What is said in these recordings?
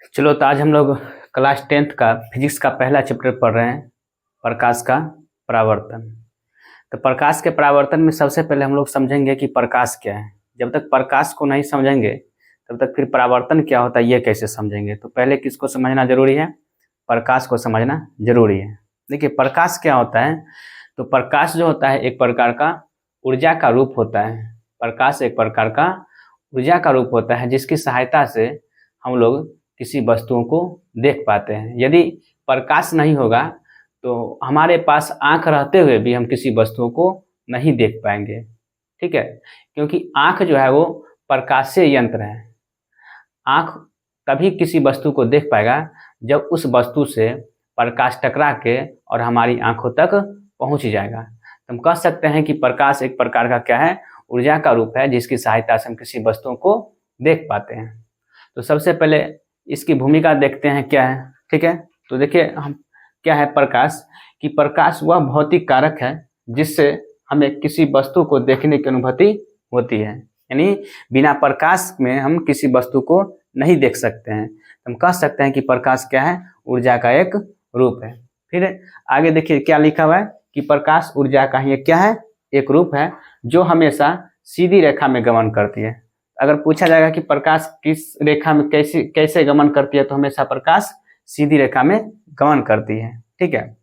चलो तो आज हम लोग क्लास 10th का फिजिक्स का पहला चैप्टर पढ़ रहे हैं, प्रकाश का परावर्तन। तो प्रकाश के परावर्तन में सबसे पहले हम लोग समझेंगे कि प्रकाश क्या है। जब तक प्रकाश को नहीं समझेंगे तब तक फिर परावर्तन क्या होता है ये कैसे समझेंगे। तो पहले किसको समझना जरूरी है? प्रकाश को समझना जरूरी है। देखिए प्रकाश क्या होता है, तो प्रकाश जो होता है एक प्रकार का ऊर्जा का रूप होता है। प्रकाश एक प्रकार का ऊर्जा का रूप होता है जिसकी सहायता से हम लोग किसी वस्तुओं को देख पाते हैं। यदि प्रकाश नहीं होगा तो हमारे पास आंख रहते हुए भी हम किसी वस्तुओं को नहीं देख पाएंगे, ठीक है। क्योंकि आंख जो है वो प्रकाशीय यंत्र है। आंख तभी किसी वस्तु को देख पाएगा जब उस वस्तु से प्रकाश टकरा के और हमारी आंखों तक पहुंच जाएगा। तो हम कह सकते हैं कि प्रकाश एक प्रकार का क्या है, ऊर्जा का रूप है जिसकी सहायता से हम किसी वस्तुओं को देख पाते हैं। तो सबसे पहले इसकी भूमिका देखते हैं क्या है, ठीक है। तो देखिए हम क्या है प्रकाश, कि प्रकाश वह भौतिक कारक है जिससे हमें किसी वस्तु को देखने की अनुभूति होती है। यानी बिना प्रकाश में हम किसी वस्तु को नहीं देख सकते हैं। हम कह सकते हैं कि प्रकाश क्या है, ऊर्जा का एक रूप है। फिर आगे देखिए क्या लिखा हुआ है कि प्रकाश ऊर्जा का ही क्या है, एक रूप है जो हमेशा सीधी रेखा में गमन करती है। अगर पूछा जाएगा कि प्रकाश किस रेखा में कैसे गमन करती है, तो हमेशा प्रकाश सीधी रेखा में गमन करती है, ठीक है।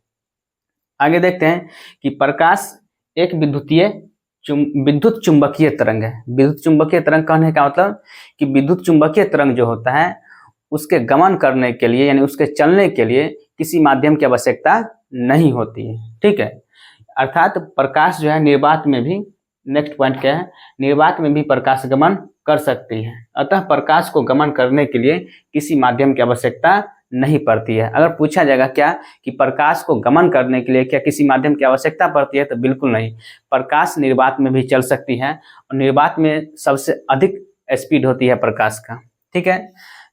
आगे देखते हैं कि प्रकाश एक विद्युत चुंबकीय तरंग है। विद्युत चुंबकीय तरंग कहने का मतलब कि विद्युत चुंबकीय तरंग जो होता है उसके गमन करने के लिए यानी उसके चलने के लिए किसी माध्यम की आवश्यकता नहीं होती है, ठीक है। अर्थात प्रकाश जो है निर्वात में भी, नेक्स्ट पॉइंट क्या है, निर्वात में भी प्रकाश गमन कर सकती है। अतः प्रकाश को गमन करने के लिए किसी माध्यम की आवश्यकता नहीं पड़ती है। अगर पूछा जाएगा क्या कि प्रकाश को गमन करने के लिए क्या किसी माध्यम की आवश्यकता पड़ती है, तो बिल्कुल नहीं। प्रकाश निर्वात में भी चल सकती है और निर्वात में सबसे अधिक स्पीड होती है प्रकाश का, ठीक है।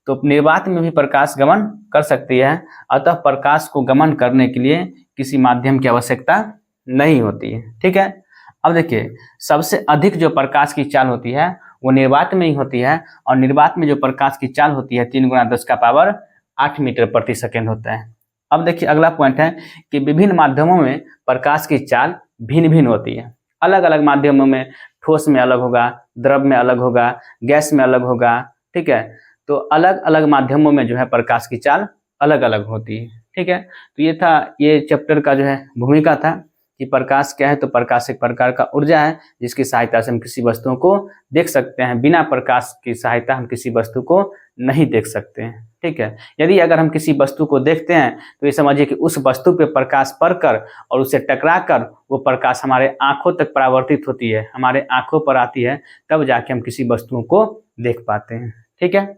तो निर्वात में भी प्रकाश गमन कर सकती है। अतः प्रकाश को गमन करने के लिए किसी माध्यम की आवश्यकता नहीं होती है, ठीक है। अब देखिए सबसे अधिक जो प्रकाश की चाल होती है वो निर्वात में ही होती है, और निर्वात में जो प्रकाश की चाल होती है 3 × 10⁸ मीटर प्रति सेकेंड होता है। अब देखिए अगला पॉइंट है कि विभिन्न माध्यमों में प्रकाश की चाल भिन्न भिन्न होती है। अलग अलग माध्यमों में, ठोस में अलग होगा, द्रव में अलग होगा, गैस में अलग होगा, ठीक है। तो अलग अलग माध्यमों में जो है प्रकाश की चाल अलग अलग होती है, ठीक है। तो ये था ये चैप्टर का जो है भूमिका था कि प्रकाश क्या है। तो प्रकाश एक प्रकार का ऊर्जा है जिसकी सहायता से हम किसी वस्तुओं को देख सकते हैं। बिना प्रकाश की सहायता हम किसी वस्तु को नहीं देख सकते हैं, ठीक है। यदि अगर हम किसी वस्तु को देखते हैं तो ये समझिए कि उस वस्तु पे प्रकाश पड़कर और उसे टकरा कर वो प्रकाश हमारे आंखों तक परावर्तित होती है, हमारे आंखों पर आती है, तब जाके हम किसी वस्तुओं को देख पाते हैं, ठीक है।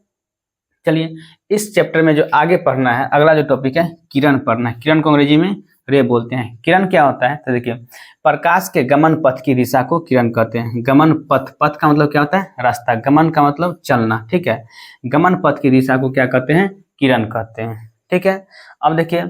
चलिए इस चैप्टर में जो आगे पढ़ना है, अगला जो टॉपिक है किरण पढ़ना है। किरण को अंग्रेजी में रे बोलते हैं। किरण क्या होता है, तो देखिए प्रकाश के गमन पथ की दिशा को किरण कहते हैं। गमन पथ, पथ का मतलब क्या होता है, रास्ता। गमन का मतलब चलना, ठीक है। गमन पथ की दिशा को क्या कहते हैं, किरण कहते हैं, ठीक है। अब देखिए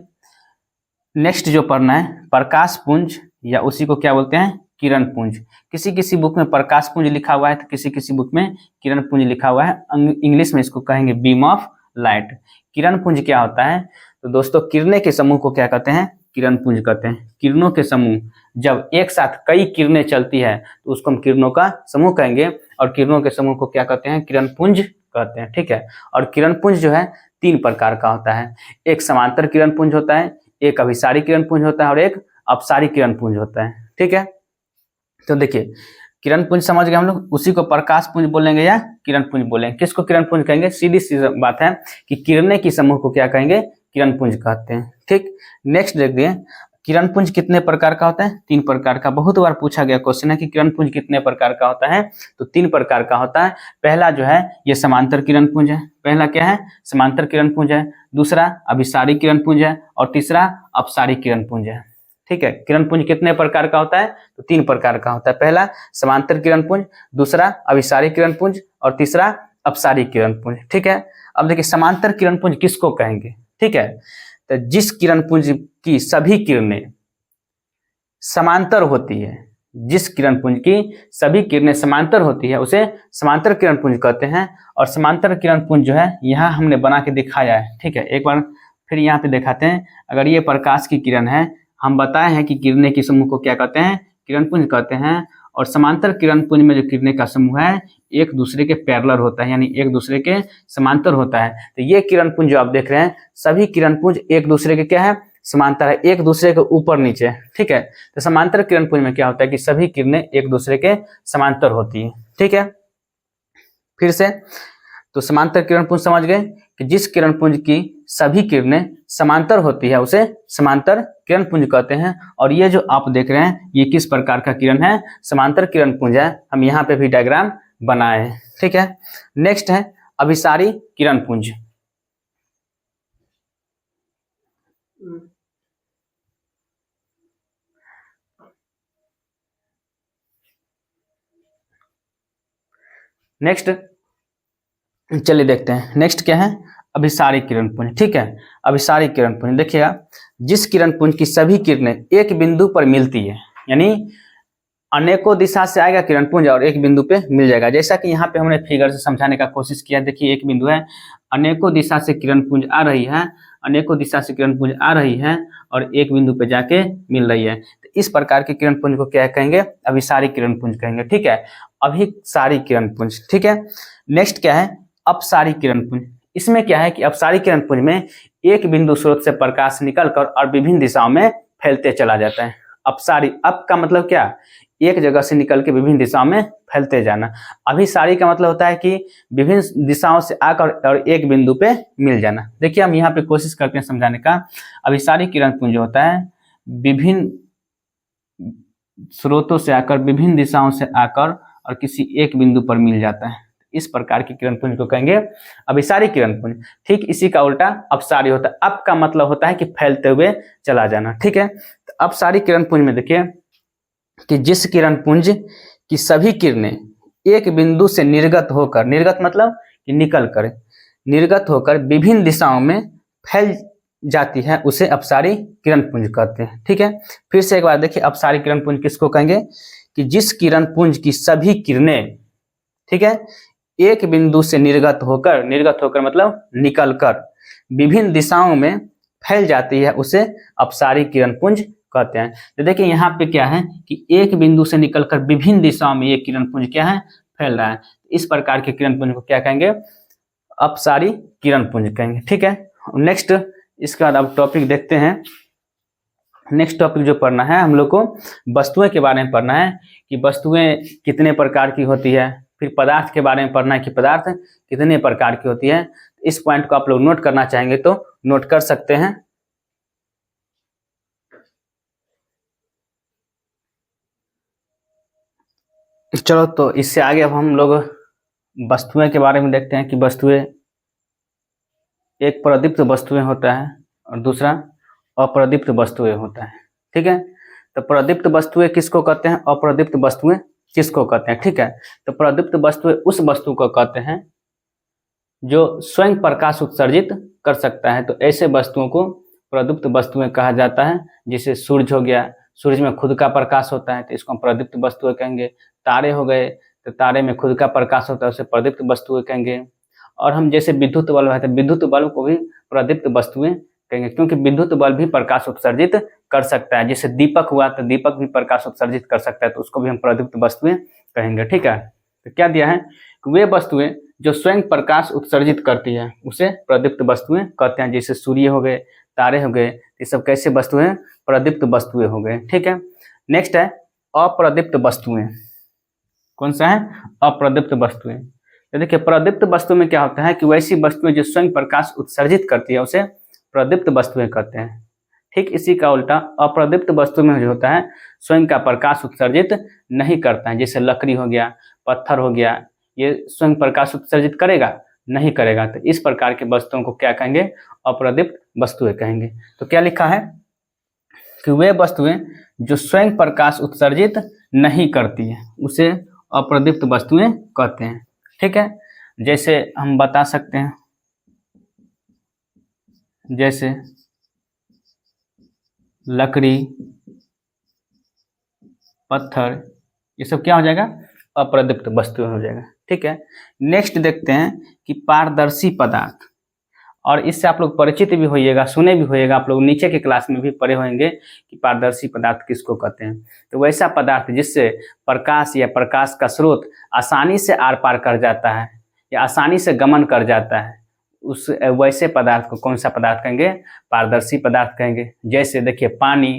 नेक्स्ट जो पढ़ना है प्रकाश पुंज, या उसी को क्या बोलते हैं, किरण पुंज। किसी किसी बुक में प्रकाश पुंज लिखा हुआ है तो किसी किसी बुक में किरण पुंज लिखा हुआ है। इंग्लिश में इसको कहेंगे बीम ऑफ लाइट। किरण पुंज क्या होता है, तो दोस्तों किरणें के समूह को क्या कहते हैं, किरण पुंज कहते हैं। किरणों के समूह, जब एक साथ कई किरणें चलती है तो उसको हम किरणों का समूह कहेंगे, और किरणों के समूह को क्या कहते हैं, किरण पुंज कहते हैं, ठीक है। और किरण पुंज जो है 3 प्रकार का होता है। एक समांतर किरण पुंज होता है, एक अभिसारी किरण पुंज होता है, और एक अपसारी किरण पुंज होता है, ठीक है। तो देखिए किरण पुंज समझ गए हम लोग, उसी को प्रकाश पुंज बोलेंगे या किरण पुंज बोलेंगे। किसको किरण पुंज कहेंगे, सीधी सी बात है कि किरणें की समूह को क्या कहेंगे, किरण पुंज कहते हैं, ठीक। नेक्स्ट देखिए किरण पुंज कितने प्रकार का होता है, 3 प्रकार का। बहुत बार पूछा गया क्वेश्चन है कि किरण पुंज कितने प्रकार का होता है, तो 3 प्रकार का होता है। पहला जो है ये समांतर किरण पुंज है। पहला क्या है, समांतर किरण पुंज है। दूसरा अभिसारी किरण पुंज है, और तीसरा अपसारी किरण पुंज है, ठीक है। किरण पुंज कितने प्रकार का होता है, तो 3 प्रकार का होता है। पहला समांतर किरण पुंज, दूसरा अभिसारी किरण पुंज, और तीसरा अपसारी किरण पुंज, ठीक है। अब देखिए समांतर किरण पुंज किसको कहेंगे, ठीक है। तो जिस किरण पुंज की सभी किरणें समांतर होती है, जिस किरण पुंज की सभी किरणें समांतर होती है उसे समांतर किरण पुंज कहते हैं। और समांतर किरण पुंज जो है यहाँ हमने बना के दिखाया है, ठीक है। एक बार फिर यहाँ पे दिखाते हैं। अगर ये प्रकाश की किरण है, हम बताए हैं कि किरणें के समूह को क्या कहते हैं, किरण पुंज कहते हैं। और समांतर किरण पुंज में जो किरणें का समूह है एक दूसरे के पैरेलल होता है, यानी एक दूसरे के समांतर होता है। तो ये किरण पुंज जो आप देख रहे हैं, सभी किरण पुंज एक दूसरे के क्या है, समांतर है, एक दूसरे के ऊपर नीचे, ठीक है। तो समांतर किरण पुंज में क्या होता है कि सभी किरणें एक दूसरे के समांतर होती है, ठीक है। फिर से तो समांतर किरण पुंज समझ गए कि जिस किरण पुंज की सभी किरणें समांतर होती है उसे समांतर किरण पुंज कहते हैं। और ये जो आप देख रहे हैं ये किस प्रकार का किरण है, समांतर किरण पुंज है। हम यहाँ पे भी डायग्राम बनाए हैं, ठीक है। नेक्स्ट है अभिसारी किरण पुंज। नेक्स्ट चलिए देखते हैं, नेक्स्ट क्या है, अभिसारी किरण पुंज, ठीक है। अभिसारी किरण पुंज देखिएगा, जिस किरण पुंज की सभी किरणें एक बिंदु पर मिलती है, यानी अनेकों दिशा से आएगा किरण पुंज और एक बिंदु पे मिल जाएगा। जैसा कि यहाँ पे हमने फिगर से समझाने का कोशिश किया। देखिए एक बिंदु है, अनेकों दिशा से किरण पुंज आ रही है, अनेकों दिशा से किरण पुंज आ रही है और एक बिंदु पे जाके मिल रही है। तो इस प्रकार के किरण पुंज को क्या कहेंगे, अभिसारी किरण पुंज कहेंगे, ठीक है। अभिसारी किरण पुंज, ठीक है। नेक्स्ट क्या है, अपसारी किरण पुंज। इसमें क्या है कि अपसारी किरण पुंज में एक बिंदु स्रोत से प्रकाश निकलकर और विभिन्न दिशाओं में फैलते चला जाता है। अपसारी, अप का मतलब क्या, एक जगह से निकल के विभिन्न दिशाओं में फैलते जाना। अभिसारी का मतलब होता है कि विभिन्न दिशाओं से आकर और एक बिंदु पे मिल जाना। देखिए हम यहाँ पे कोशिश करते हैं समझाने का। अभिसारी किरण पुंज होता है विभिन्न स्रोतों से आकर, विभिन्न दिशाओं से आकर और किसी एक बिंदु पर मिल जाता है। इस प्रकार की किरण पुंज को कहेंगे अभिसारी किरण पुंज। ठीक इसी का उल्टा अपसारी होता है। अप का मतलब होता है कि फैलते हुए चला जाना, ठीक है। तो अपसारी किरण पुंज में देखिए कि जिस किरण पुंज की सभी किरणें एक बिंदु से निर्गत होकर, निर्गत मतलब कि निकल कर, निर्गत होकर विभिन्न दिशाओं में फैल जाती है उसे अपसारी किरण पुंज कहते हैं, ठीक है। फिर से एक बार देखिए, अपसारी किरण पुंज किसको कहेंगे कि जिस किरण पुंज की सभी किरणें, ठीक है, एक बिंदु से निर्गत होकर, निर्गत होकर मतलब निकलकर विभिन्न दिशाओं में फैल जाती है उसे अपसारी किरण पुंज कहते हैं। तो देखिए यहाँ पे क्या है कि एक बिंदु से निकलकर विभिन्न दिशाओं में ये किरण पुंज क्या है, फैल रहा है। इस प्रकार के किरण पुंज को क्या कहेंगे, अपसारी किरण पुंज कहेंगे, ठीक है। नेक्स्ट इसके बाद अब टॉपिक देखते हैं। नेक्स्ट टॉपिक जो पढ़ना है हम लोग को वस्तुएं के बारे में पढ़ना है कि वस्तुएं कितने प्रकार की होती है। फिर पदार्थ के बारे में पढ़ना है कि पदार्थ कितने प्रकार की होती है। इस पॉइंट को आप लोग नोट करना चाहेंगे तो नोट कर सकते हैं। चलो तो इससे आगे अब हम लोग वस्तुएं के बारे में देखते हैं कि वस्तुएं, एक प्रदीप्त वस्तुएं होता है और दूसरा अप्रदीप्त वस्तुएं होता है, ठीक है। तो प्रदीप्त वस्तुएं किसको कहते हैं, अप्रदीप्त वस्तुएं किसको कहते हैं, ठीक है। तो प्रदीप्त वस्तुएं उस वस्तु को कहते हैं जो स्वयं प्रकाश उत्सर्जित कर सकता है। तो ऐसे वस्तुओं को प्रदीप्त वस्तुएं कहा जाता है। जैसे सूर्य हो गया, सूर्य में खुद का प्रकाश होता है तो इसको हम प्रदीप्त वस्तुएं कहेंगे। तारे हो गए तो तारे में खुद का प्रकाश होता है उसे प्रदीप्त वस्तुएं कहेंगे। और हम जैसे विद्युत बल्ब है तो विद्युत बल्ब को भी प्रदीप्त वस्तुएं कहेंगे, क्योंकि विद्युत बल्ब भी प्रकाश उत्सर्जित कर सकता है। जैसे दीपक हुआ तो दीपक भी प्रकाश उत्सर्जित कर सकता है तो उसको भी हम प्रदीप्त वस्तुएं कहेंगे, ठीक है। तो क्या दिया है कि वे वस्तुएं जो स्वयं प्रकाश उत्सर्जित करती है उसे प्रदीप्त वस्तुएं कहते हैं। जैसे सूर्य हो गए, तारे हो गए, ये सब कैसे वस्तुएं, प्रदीप्त वस्तुएं हो गए, ठीक है। नेक्स्ट है अप्रदीप्त वस्तुएं। कौन सा है, अप्रदीप्त वस्तुएं। तो देखिए प्रदीप्त वस्तु में क्या होता है कि वैसी वस्तुएं जो स्वयं प्रकाश उत्सर्जित करती है उसे प्रदीप्त वस्तुएं कहते हैं। ठीक इसी का उल्टा अप्रदीप्त वस्तु में जो होता है स्वयं का प्रकाश उत्सर्जित नहीं करता है। जैसे लकड़ी हो गया, पत्थर हो गया, ये स्वयं प्रकाश उत्सर्जित करेगा, नहीं करेगा। तो इस प्रकार के वस्तुओं को क्या कहेंगे, अप्रदीप्त वस्तुएं कहेंगे। तो क्या लिखा है कि वे वस्तुएं जो स्वयं प्रकाश उत्सर्जित नहीं करती है उसे अप्रदीप्त वस्तुएं कहते हैं, ठीक है। जैसे हम बता सकते हैं, जैसे लकड़ी, पत्थर, ये सब क्या हो जाएगा, अप्रदीप्त वस्तु हो जाएगा। ठीक है, नेक्स्ट देखते हैं कि पारदर्शी पदार्थ, और इससे आप लोग परिचित भी होइएगा, सुने भी होइएगा, आप लोग नीचे के क्लास में भी पढ़े होंगे कि पारदर्शी पदार्थ किसको कहते हैं। तो वैसा पदार्थ जिससे प्रकाश या प्रकाश का स्रोत आसानी से आर पार कर जाता है या आसानी से गमन कर जाता है, उस वैसे पदार्थ को कौन सा पदार्थ कहेंगे, पारदर्शी पदार्थ कहेंगे। जैसे देखिए पानी,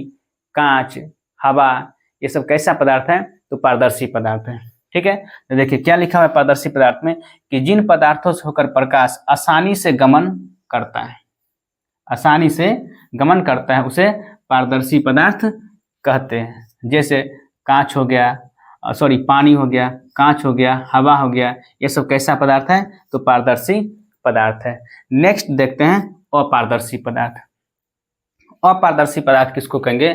कांच, हवा, ये सब कैसा पदार्थ है, तो पारदर्शी पदार्थ है। ठीक है, तो देखिए क्या लिखा हुआ है पारदर्शी पदार्थ में कि जिन पदार्थों से होकर प्रकाश आसानी से गमन करता है, आसानी से गमन करता है, उसे पारदर्शी पदार्थ कहते हैं। जैसे कांच हो गया, पानी हो गया, कांच हो गया, हवा हो गया, ये सब कैसा पदार्थ है, तो पारदर्शी पदार्थ है। नेक्स्ट देखते हैं अपारदर्शी पदार्थ। अपारदर्शी पदार्थ किसको कहेंगे,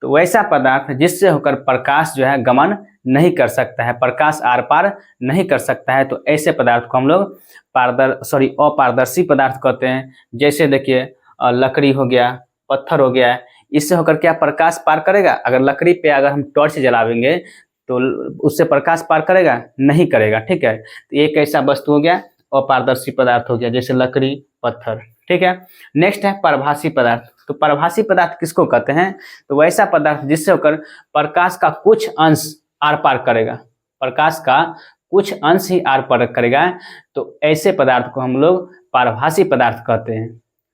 तो वैसा पदार्थ जिससे होकर प्रकाश जो है गमन नहीं कर सकता है, प्रकाश आर पार नहीं कर सकता है, तो ऐसे पदार्थ को हम लोग अपारदर्शी पदार्थ कहते हैं। जैसे देखिए लकड़ी हो गया, पत्थर हो गया, इससे होकर क्या प्रकाश पार करेगा, अगर लकड़ी पे अगर हम टॉर्च जलावेंगे तो उससे प्रकाश पार करेगा, नहीं करेगा। ठीक है, तो एक ऐसा वस्तु हो गया, अपारदर्शी पदार्थ हो गया, जैसे लकड़ी, पत्थर। ठीक है, नेक्स्ट है परभासी पदार्थ। तो परभासी पदार्थ किसको कहते हैं, तो वैसा पदार्थ जिससे होकर प्रकाश का कुछ अंश आर पार करेगा, प्रकाश का कुछ अंश ही आर पार करेगा, तो ऐसे पदार्थ को हम लोग परभासी पदार्थ कहते हैं।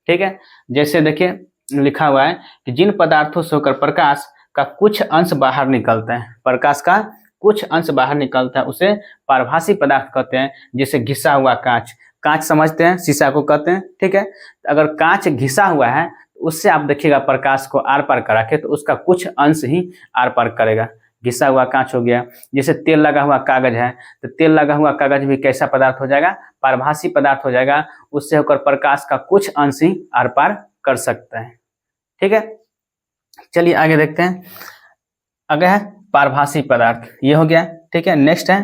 ठीक है, जैसे देखिए लिखा हुआ है कि जिन पदार्थों से होकर प्रकाश का कुछ अंश बाहर निकलता है, प्रकाश का कुछ अंश बाहर निकलता है, उसे परभासी पदार्थ कहते हैं। जैसे घिसा हुआ कांच, कांच समझते हैं, शीशा को कहते हैं। ठीक है, अगर कांच घिसा हुआ है, उससे आप देखिएगा प्रकाश को आर पार करा के, तो उसका कुछ अंश ही आर पार करेगा, घिसा हुआ कांच हो गया। जैसे तेल लगा हुआ कागज है, तो तेल लगा हुआ कागज भी कैसा पदार्थ हो जाएगा, परभासी पदार्थ हो जाएगा, उससे होकर प्रकाश का कुछ अंश ही आर पार कर सकता है। ठीक है, चलिए आगे देखते हैं। आगे है पारभासी पदार्थ, ये हो गया। ठीक है, नेक्स्ट है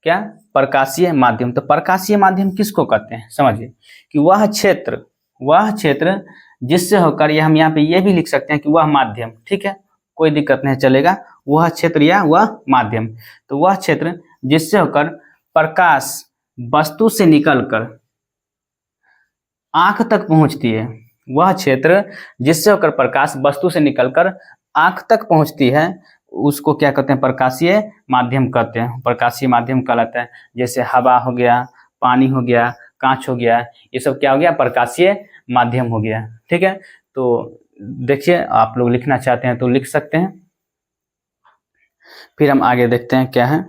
क्या, प्रकाशीय माध्यम। तो प्रकाशीय माध्यम किसको कहते हैं, समझिए कि वह क्षेत्र जिससे होकर, या हम यहाँ पे ये भी लिख सकते हैं कि वह माध्यम, ठीक है, कोई दिक्कत नहीं चलेगा, वह क्षेत्र या वह माध्यम। तो वह क्षेत्र जिससे होकर प्रकाश वस्तु से निकलकर आंख तक पहुंचती है, वह क्षेत्र जिससे होकर प्रकाश वस्तु से निकलकर आंख तक पहुंचती है, उसको क्या कहते हैं, प्रकाशीय माध्यम कहते हैं, प्रकाशीय माध्यम कहलाता है। जैसे हवा हो गया, पानी हो गया, कांच हो गया, ये सब क्या हो गया, प्रकाशीय माध्यम हो गया। ठीक है, तो देखिए आप लोग लिखना चाहते हैं तो लिख सकते हैं। फिर हम आगे देखते हैं क्या है,